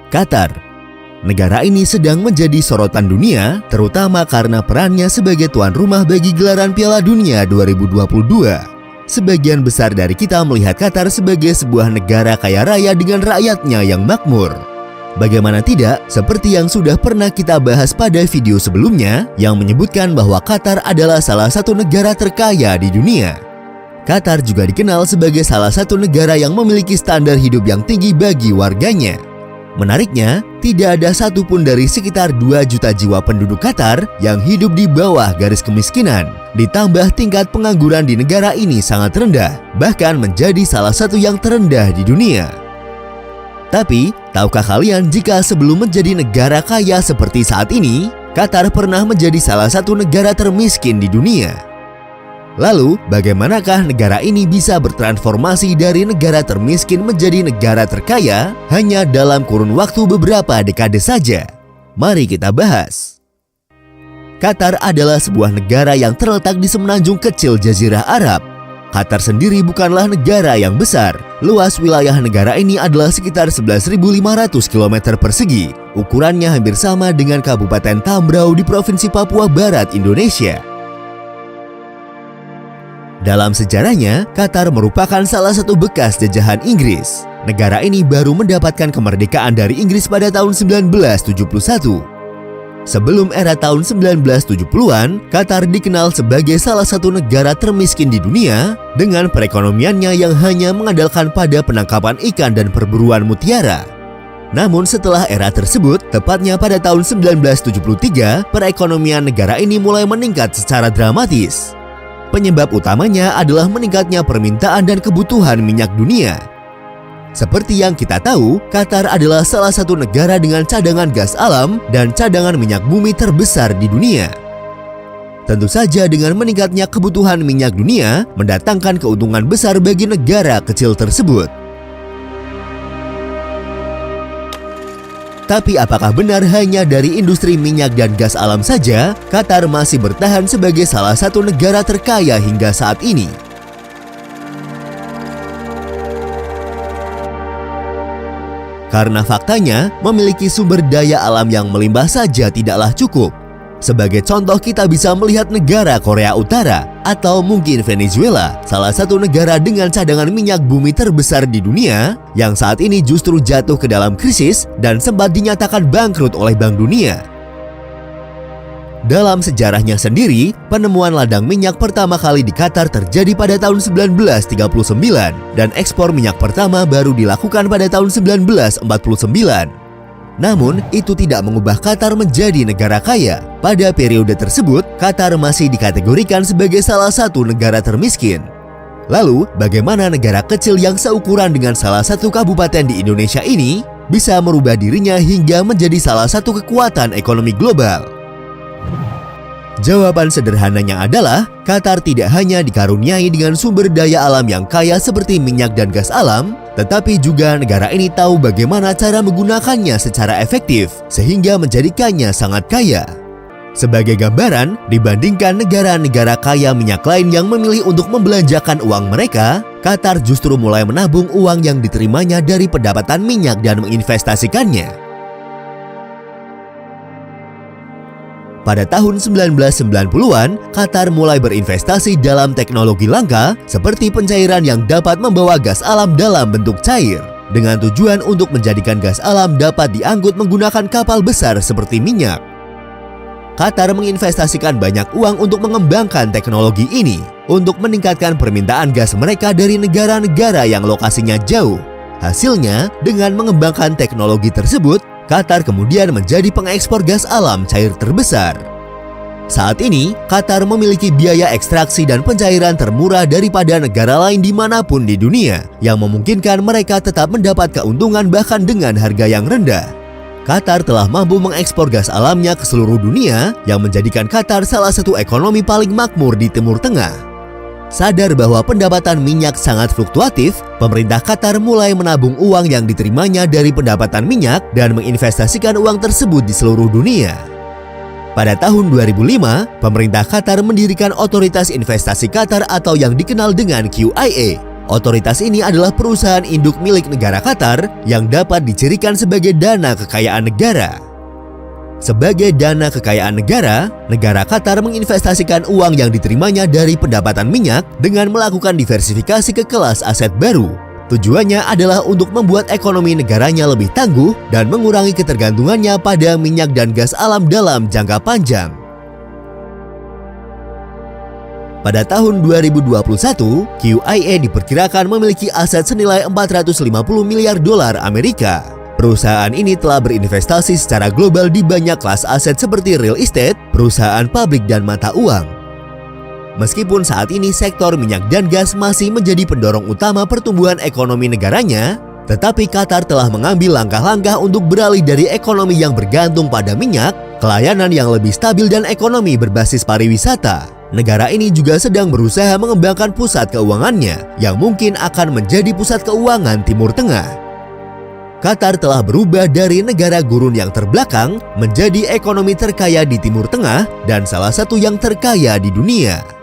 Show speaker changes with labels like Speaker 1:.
Speaker 1: Qatar. Negara ini sedang menjadi sorotan dunia, terutama karena perannya sebagai tuan rumah bagi gelaran Piala Dunia 2022. Sebagian besar dari kita melihat Qatar sebagai sebuah negara kaya raya dengan rakyatnya yang makmur. Bagaimana tidak, seperti yang sudah pernah kita bahas pada video sebelumnya, yang menyebutkan bahwa Qatar adalah salah satu negara terkaya di dunia. Qatar juga dikenal sebagai salah satu negara yang memiliki standar hidup yang tinggi bagi warganya. Menariknya, tidak ada satupun dari sekitar 2 juta jiwa penduduk Qatar yang hidup di bawah garis kemiskinan. Ditambah tingkat pengangguran di negara ini sangat rendah, bahkan menjadi salah satu yang terendah di dunia. Tapi, tahukah kalian jika sebelum menjadi negara kaya seperti saat ini, Qatar pernah menjadi salah satu negara termiskin di dunia? Lalu, bagaimanakah negara ini bisa bertransformasi dari negara termiskin menjadi negara terkaya hanya dalam kurun waktu beberapa dekade saja? Mari kita bahas. Qatar adalah sebuah negara yang terletak di semenanjung kecil Jazirah Arab. Qatar sendiri bukanlah negara yang besar. Luas wilayah negara ini adalah sekitar 11.500 km persegi. Ukurannya hampir sama dengan Kabupaten Tambrau di Provinsi Papua Barat, Indonesia. Dalam sejarahnya, Qatar merupakan salah satu bekas jajahan Inggris. Negara ini baru mendapatkan kemerdekaan dari Inggris pada tahun 1971. Sebelum era tahun 1970-an, Qatar dikenal sebagai salah satu negara termiskin di dunia dengan perekonomiannya yang hanya mengandalkan pada penangkapan ikan dan perburuan mutiara. Namun setelah era tersebut, tepatnya pada tahun 1973, perekonomian negara ini mulai meningkat secara dramatis. Penyebab utamanya adalah meningkatnya permintaan dan kebutuhan minyak dunia. Seperti yang kita tahu, Qatar adalah salah satu negara dengan cadangan gas alam dan cadangan minyak bumi terbesar di dunia. Tentu saja dengan meningkatnya kebutuhan minyak dunia mendatangkan keuntungan besar bagi negara kecil tersebut. Tapi apakah benar hanya dari industri minyak dan gas alam saja, Qatar masih bertahan sebagai salah satu negara terkaya hingga saat ini? Karena faktanya, memiliki sumber daya alam yang melimpah saja tidaklah cukup. Sebagai contoh, kita bisa melihat negara Korea Utara atau mungkin Venezuela, salah satu negara dengan cadangan minyak bumi terbesar di dunia yang saat ini justru jatuh ke dalam krisis dan sempat dinyatakan bangkrut oleh Bank Dunia. Dalam sejarahnya sendiri, penemuan ladang minyak pertama kali di Qatar terjadi pada tahun 1939 dan ekspor minyak pertama baru dilakukan pada tahun 1949. Namun, itu tidak mengubah Qatar menjadi negara kaya. Pada periode tersebut, Qatar masih dikategorikan sebagai salah satu negara termiskin. Lalu, bagaimana negara kecil yang seukuran dengan salah satu kabupaten di Indonesia ini bisa merubah dirinya hingga menjadi salah satu kekuatan ekonomi global? Jawaban sederhananya adalah, Qatar tidak hanya dikaruniai dengan sumber daya alam yang kaya seperti minyak dan gas alam, tetapi juga negara ini tahu bagaimana cara menggunakannya secara efektif, sehingga menjadikannya sangat kaya. Sebagai gambaran, dibandingkan negara-negara kaya minyak lain yang memilih untuk membelanjakan uang mereka, Qatar justru mulai menabung uang yang diterimanya dari pendapatan minyak dan menginvestasikannya. Pada tahun 1990-an, Qatar mulai berinvestasi dalam teknologi langka seperti pencairan yang dapat membawa gas alam dalam bentuk cair, dengan tujuan untuk menjadikan gas alam dapat diangkut menggunakan kapal besar seperti minyak. Qatar menginvestasikan banyak uang untuk mengembangkan teknologi ini untuk meningkatkan permintaan gas mereka dari negara-negara yang lokasinya jauh. Hasilnya, dengan mengembangkan teknologi tersebut, Qatar kemudian menjadi pengekspor gas alam cair terbesar. Saat ini, Qatar memiliki biaya ekstraksi dan pencairan termurah daripada negara lain dimanapun di dunia, yang memungkinkan mereka tetap mendapat keuntungan bahkan dengan harga yang rendah. Qatar telah mampu mengekspor gas alamnya ke seluruh dunia, yang menjadikan Qatar salah satu ekonomi paling makmur di Timur Tengah. Sadar bahwa pendapatan minyak sangat fluktuatif, pemerintah Qatar mulai menabung uang yang diterimanya dari pendapatan minyak dan menginvestasikan uang tersebut di seluruh dunia. Pada tahun 2005, pemerintah Qatar mendirikan Otoritas Investasi Qatar atau yang dikenal dengan QIA Otoritas ini adalah perusahaan induk milik negara Qatar yang dapat dicirikan sebagai dana kekayaan negara. Sebagai dana kekayaan negara, negara Qatar menginvestasikan uang yang diterimanya dari pendapatan minyak dengan melakukan diversifikasi ke kelas aset baru. Tujuannya adalah untuk membuat ekonomi negaranya lebih tangguh dan mengurangi ketergantungannya pada minyak dan gas alam dalam jangka panjang. Pada tahun 2021, QIA diperkirakan memiliki aset senilai 450 miliar dolar Amerika. Perusahaan ini telah berinvestasi secara global di banyak kelas aset seperti real estate, perusahaan pabrik, dan mata uang. Meskipun saat ini sektor minyak dan gas masih menjadi pendorong utama pertumbuhan ekonomi negaranya, tetapi Qatar telah mengambil langkah-langkah untuk beralih dari ekonomi yang bergantung pada minyak ke layanan yang lebih stabil dan ekonomi berbasis pariwisata. Negara ini juga sedang berusaha mengembangkan pusat keuangannya yang mungkin akan menjadi pusat keuangan Timur Tengah. Qatar telah berubah dari negara gurun yang terbelakang menjadi ekonomi terkaya di Timur Tengah dan salah satu yang terkaya di dunia.